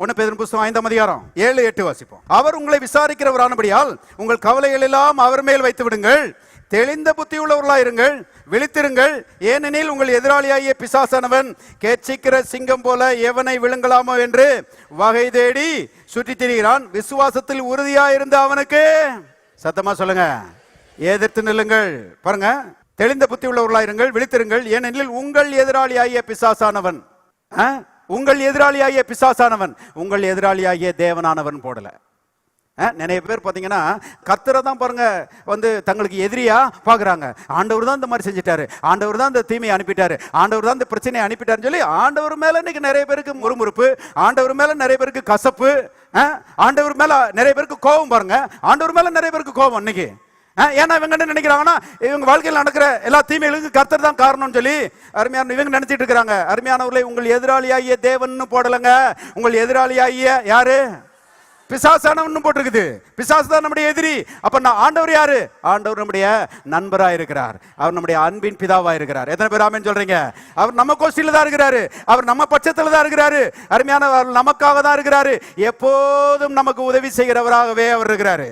1 பேதுரு புத்தகம் 5ஆம் அதிகாரம் 7-8 வாசிப்போம். அவர் உங்களை விசாரிக்கிறவரானபடியால் உங்கள் கவலைகள் எல்லாம் அவர் மேல் வைத்து விடுங்கள். தெளிந்த புத்தி உள்ளவர்களாயிருங்கள், விழித்திருங்கள். ஏனெனில் உங்கள் எதிராளியாகிய பிசாசானவன் கேட்சிக்கிற சிங்கம் போல எவனை விழுங்கலாமோ என்று வகை தேடி சுற்றித் திரிகிறான். விசுவாசத்தில் உறுதியாயிருந்த அவனுக்கு, சத்தமா சொல்லுங்க, எதிர்த்து நில்லுங்கள். பாருங்க, தெளிந்த புத்தி உள்ளவர்களாயிருங்கள், விழித்திருங்கள். ஏனெனில் உங்கள் எதிராளியாகிய பிசாசானவன், உங்கள் எதிராளியாகிய பிசாசானவன் உங்கள் எதிராளியாகிய தேவனானவன் போடல. நிறைய பேர் பார்த்தீங்கன்னா கர்த்தரை தான் பாருங்க தங்களுக்கு எதிரியா பார்க்குறாங்க. ஆண்டவர் தான் இந்த மாதிரி செஞ்சுட்டாரு, ஆண்டவர் தான் இந்த தீமையை அனுப்பிட்டாரு, ஆண்டவர் தான் இந்த பிரச்சனையை அனுப்பிட்டாருன்னு சொல்லி ஆண்டவர் மேல இன்னைக்கு நிறைய பேருக்கு முறுமுறுப்பு, ஆண்டவர் மேல நிறைய பேருக்கு கசப்பு, ஆண்டவர் மேல நிறைய பேருக்கு கோபம். பாருங்க, ஆண்டவர் மேல நிறைய பேருக்கு கோபம் இன்னைக்கு. ஏன்னா இவங்க என்ன நினைக்கிறாங்கன்னா, இவங்க வாழ்க்கையில் நடக்கிற எல்லா தீமைகளுக்கும் கர்த்தர் தான் காரணம்னு சொல்லி அருமையான இவங்க நினைச்சிட்டு இருக்கிறாங்க. அருமையானவர்களை, உங்கள் எதிராளியாகிய தேவன் போடலங்க, உங்கள் எதிராளியாகிய யாரு? பிசாசானவன் போட்டிருக்குது. பிசாசு தான் நம்முடைய எதிரி. அப்ப நான் ஆண்டவர் யாரு? ஆண்டவர் நம்முடைய நண்பரா இருக்கிறார், அவர் நம்முடைய அன்பின் பிதாவா இருக்கிறார். எத்தனை பேர் ஆமென் சொல்றீங்க? அவர் நம்ம கோஷ்டியில தான் இருக்கிறாரு, அவர் நம்ம பட்சத்துல தான் இருக்கிறாரு. அருமையான நமக்காக தான் இருக்கிறாரு, எப்போதும் நமக்கு உதவி செய்கிறவராகவே அவர் இருக்கிறாரு.